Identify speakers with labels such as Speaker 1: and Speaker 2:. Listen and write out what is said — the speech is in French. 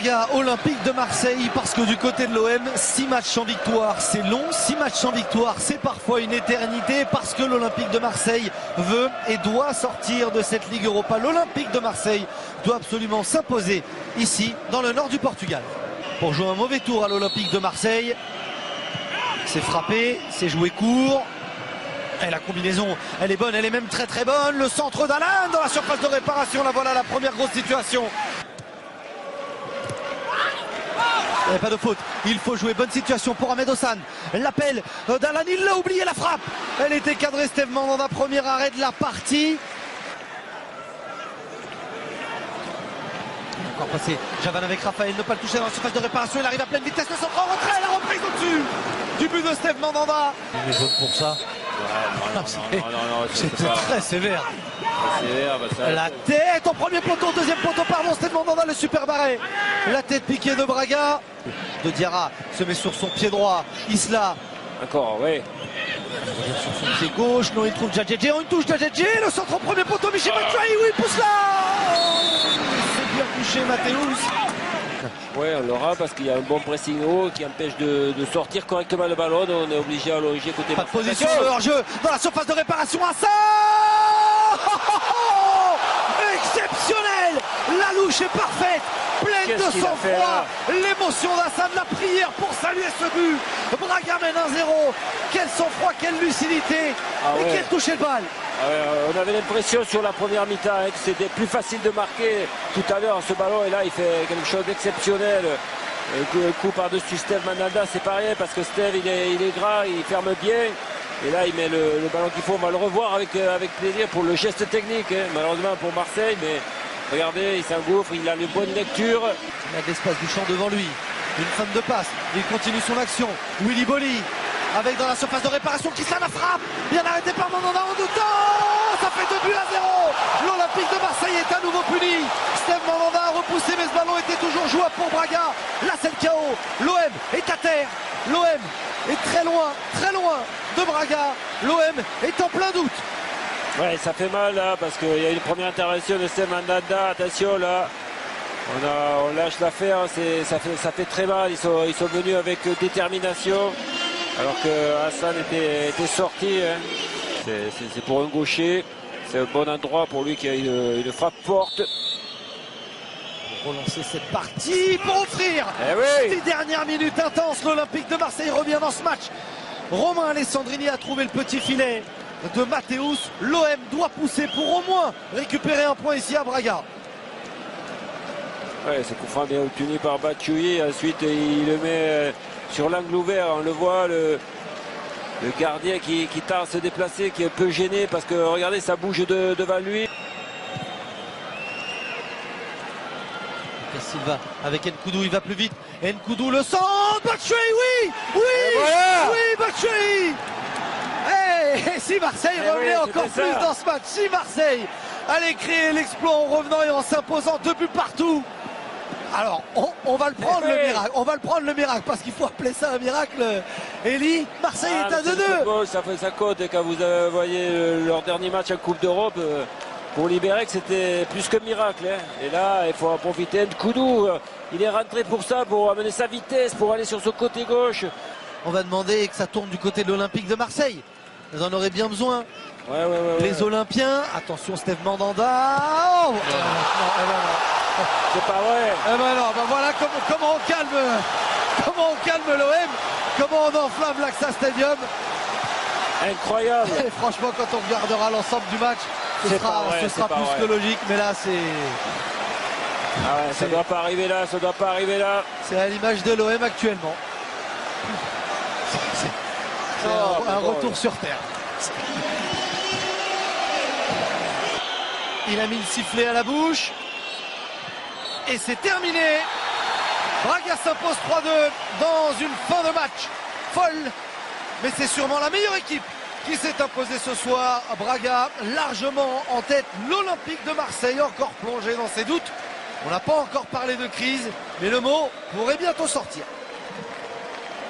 Speaker 1: Braga Olympique de Marseille, parce que du côté de l'OM, 6 matchs sans victoire, c'est long. 6 matchs sans victoire, c'est parfois une éternité, parce que l'Olympique de Marseille veut et doit sortir de cette Ligue Europa. L'Olympique de Marseille doit absolument s'imposer ici, dans le nord du Portugal. Pour jouer un mauvais tour à l'Olympique de Marseille, c'est frappé, c'est joué court. Et la combinaison, elle est bonne, elle est même très très bonne. Le centre d'Alan dans la surface de réparation, là voilà la première grosse situation. Il n'y a pas de faute, il faut jouer, bonne situation pour Ahmed Ossan. L'appel d'Alan, il l'a oublié, la frappe. Elle était cadrée, Steve Mandanda, premier arrêt de la partie. Encore passé, Javan avec Raphaël, ne pas le toucher dans la surface de réparation, il arrive à pleine vitesse, le centre en retrait, la reprise au-dessus du but de Steve Mandanda. Il est jaune pour ça. C'était très sévère. La tête au premier poteau, deuxième poteau, pardon, Steve Mandanda, le super barré. La tête piquée de Braga. De Diarra se met sur son pied droit. Isla.
Speaker 2: Encore, oui.
Speaker 1: Sur son pied gauche, non, il trouve Djadjedje, on touche Djadjedje, le centre au premier poteau, Michel Batshuayi, oui, pousse là. C'est bien touché, Mathéus.
Speaker 2: Ouais, on l'aura parce qu'il y a un bon pressing haut qui empêche de sortir correctement le ballon. On est obligé à loger côté.
Speaker 1: Pas de position de hors-jeu dans la surface de réparation. Hassan, exceptionnel. La louche est parfaite, pleine de sang-froid. L'émotion d'Hassan, la prière pour saluer ce but. Braga mène 1-0. Quel sang-froid, quelle lucidité. Et quel toucher de balle.
Speaker 2: On avait l'impression sur la première mi-temps que c'était plus facile de marquer tout à l'heure ce ballon, et là il fait quelque chose d'exceptionnel. Un coup par-dessus Steve Mandanda, c'est pas rien parce que Steve il est gras, il ferme bien, et là il met le ballon qu'il faut. On va le revoir avec plaisir pour le geste technique, hein. Malheureusement pour Marseille, mais regardez, il s'engouffre, il a une bonne lecture.
Speaker 1: Il a de l'espace du champ devant lui, une fin de passe, il continue son action. Willy Boly avec dans la surface de réparation qui la frappe, bien arrêté par Mandanda en doutant, ça fait 2 buts à 0. L'Olympique de Marseille est à nouveau puni. Steve Mandanda a repoussé, mais ce ballon était toujours jouable pour Braga. Là c'est le chaos, l'OM est à terre, l'OM est très loin de Braga, l'OM est en plein doute.
Speaker 2: Ouais, ça fait mal là parce qu'il y a une première intervention de Steve Mandanda, attention là. On lâche l'affaire, ça fait très mal, ils sont venus avec détermination. Alors que Hassan était sorti, hein. C'est pour un gaucher, c'est un bon endroit pour lui qui a une frappe forte.
Speaker 1: Pour relancer cette partie, pour offrir ces dernières minutes intenses, l'Olympique de Marseille revient dans ce match. Romain Alessandrini a trouvé le petit filet de Mathéus. L'OM doit pousser pour au moins récupérer un point ici à Braga.
Speaker 2: Ouais, ce coup franc bien obtenu par Batshuayi, ensuite il le met sur l'angle ouvert, on le voit, le gardien qui tarde à se déplacer, qui est un peu gêné parce que regardez, ça bouge devant lui.
Speaker 1: Silva avec Nkoudou, il va plus vite. Nkoudou, le centre, Batshuayi, oui, Batshuayi. Et si Marseille revenait encore plus dans ce match, si Marseille allait créer l'exploit en revenant et en s'imposant 2 buts partout. Alors, on va le prendre le miracle, parce qu'il faut appeler ça un miracle. Eli, Marseille est à 2-2.
Speaker 2: Ça fait sa cote, et quand vous voyez leur dernier match en Coupe d'Europe, pour Liberec, c'était plus que miracle, hein. Et là, il faut en profiter. Nkoudou, il est rentré pour ça, pour amener sa vitesse, pour aller sur ce côté gauche.
Speaker 1: On va demander que ça tourne du côté de l'Olympique de Marseille. Vous en aurez bien besoin. Les Olympiens, attention Steve Mandanda. Oh,
Speaker 2: c'est pas vrai.
Speaker 1: Voilà comment on calme l'OM, comment on enflamme l'AXA Stadium.
Speaker 2: Incroyable.
Speaker 1: Et franchement, quand on regardera l'ensemble du match, ce sera plus que logique, mais là c'est...
Speaker 2: ça doit pas arriver là,
Speaker 1: C'est à l'image de l'OM actuellement. C'est un retour sur terre. Il a mis le sifflet à la bouche. Et c'est terminé. Braga s'impose 3-2 dans une fin de match folle. Mais c'est sûrement la meilleure équipe qui s'est imposée ce soir. Braga largement en tête. L'Olympique de Marseille encore plongé dans ses doutes. On n'a pas encore parlé de crise, mais le mot pourrait bientôt sortir.